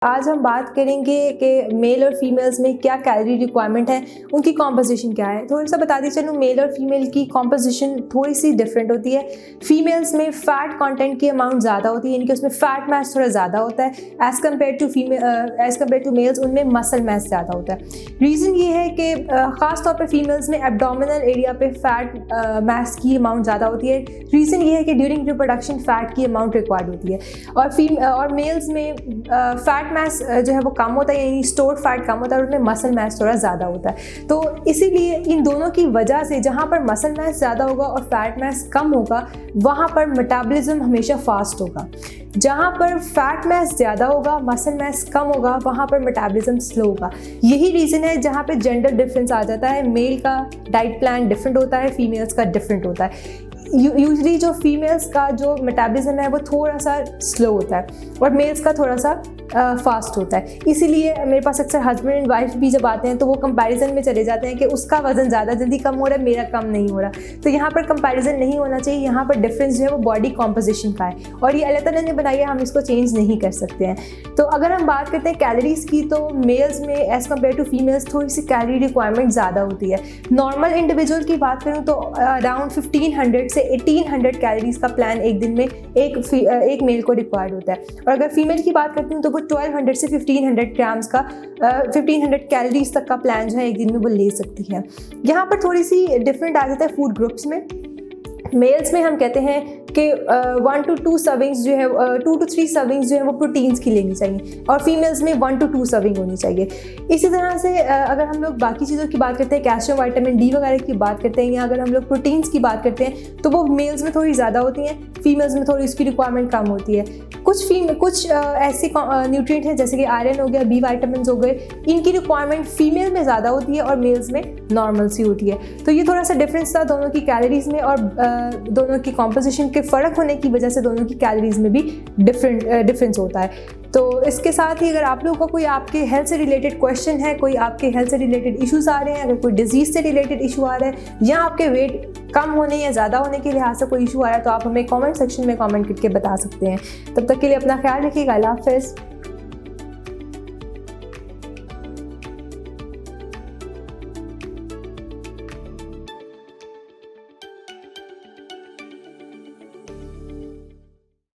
आज हम बात करेंगे कि मेल और फीमेल्स में क्या कैलोरी रिक्वायरमेंट है, उनकी कॉम्पोजिशन क्या है। थोड़ा सा बता दी चलूँ, मेल और फीमेल की कॉम्पोजिशन थोड़ी सी डिफरेंट होती है। फीमेल्स में फ़ैट कंटेंट की अमाउंट ज़्यादा होती है, यानी कि उसमें फ़ैट मास थोड़ा ज़्यादा होता है एज़ कम्पेयर टू मेल्स उनमें मसल मास ज़्यादा होता है। रीज़न ये है कि ख़ास तौर पर फीमेल्स में एब्डोमिनल एरिया पे फ़ैट मास की अमाउंट ज़्यादा होती है। रीज़न ये है कि ड्यूरिंग रिप्रोडक्शन फ़ैट की अमाउंट रिक्वायर्ड होती है और मेल्स में फ़ैट मास जो है वो कम होता है, यानी स्टोर्ड फैट कम होता है और उसमें मसल मास थोड़ा ज़्यादा होता है। तो इसीलिए इन दोनों की वजह से जहाँ पर मसल मास ज़्यादा होगा और फैट मास कम होगा, वहाँ पर मेटाबॉलिज्म हमेशा फास्ट होगा। जहाँ पर फैट मास ज़्यादा होगा, मसल मास कम होगा, वहाँ पर मेटाबॉलिज्म स्लो होगा। यही रीज़न है जहाँ पे जेंडर डिफरेंस आ जाता है। मेल का डाइट प्लान डिफरेंट होता है, फीमेल्स का डिफरेंट होता है। यूजली जो फीमेल्स का जो मेटाबॉलिज्म है वो थोड़ा सा स्लो होता है और मेल्स का थोड़ा सा फास्ट होता है। इसीलिए मेरे पास अक्सर हस्बैंड एंड वाइफ भी जब आते हैं तो वो कंपैरिजन में चले जाते हैं कि उसका वजन ज़्यादा जल्दी कम हो रहा है, मेरा कम नहीं हो रहा। तो यहाँ पर कंपैरिजन नहीं होना चाहिए। यहाँ पर डिफरेंस जो है वो बॉडी कॉम्पोजिशन का है और ये अल्लाह ताला ने बनाई है, हम इसको चेंज नहीं कर सकते हैं। तो अगर हम बात करते हैं कैलोरीज़ की, तो मेल्स में एज़ कम्पेयर टू फीमेल्स थोड़ी सी कैलोरी रिक्वायरमेंट ज़्यादा होती है। नॉर्मल इंडिविजुअल की बात करूँ तो अराउंड 1500 से 1800 कैलोरीज का प्लान एक दिन में एक मेल को रिक्वायर्ड होता है। और अगर फीमेल की बात करती हूँ तो वो 1200 से 1500 ग्राम्स का 1500 कैलोरीज तक का प्लान जो है एक दिन में वो ले सकती है। यहाँ पर थोड़ी सी डिफरेंट आ जाता है फूड ग्रुप्स में। मेल्स में हम कहते हैं कि 1 to 2 सर्विंग्स जो है 2 to 3 सर्विंग्स जो है वो प्रोटीन्स की लेनी चाहिए और फीमेल्स में 1 to 2 सर्विंग होनी चाहिए। इसी तरह से अगर हम लोग बाकी चीज़ों की बात करते हैं, कैल्शियम विटामिन डी वगैरह की बात करते हैं, या अगर हम लोग प्रोटीन्स की बात करते हैं तो वो मेल्स में थोड़ी ज़्यादा होती हैं, फीमेल्स में थोड़ी उसकी रिक्वायरमेंट कम होती है। कुछ ऐसे न्यूट्रिएंट हैं जैसे कि आयरन हो गया, बी वाइटामिन हो गए, इनकी रिक्वायरमेंट फीमेल में ज़्यादा होती है और मेल्स में नॉर्मल सी होती है। तो ये थोड़ा सा डिफरेंस था दोनों की कैलोरीज में और दोनों की कॉम्पोजिशन के फ़र्क होने की वजह से दोनों की कैलोरीज में भी डिफरेंस होता है। तो इसके साथ ही अगर आप लोगों का कोई आपके हेल्थ से रिलेटेड क्वेश्चन है, कोई आपके हेल्थ से रिलेटेड इश्यूज आ रहे हैं, अगर कोई डिजीज़ से रिलेटेड इशू आ रहा है या आपके वेट कम होने या ज़्यादा होने के लिहाज से कोई इशू आ रहा है, तो आप हमें कमेंट सेक्शन में कमेंट करके बता सकते हैं। तब तक के लिए अपना ख्याल रखिएगा। अल्लाह हाफ़िज़।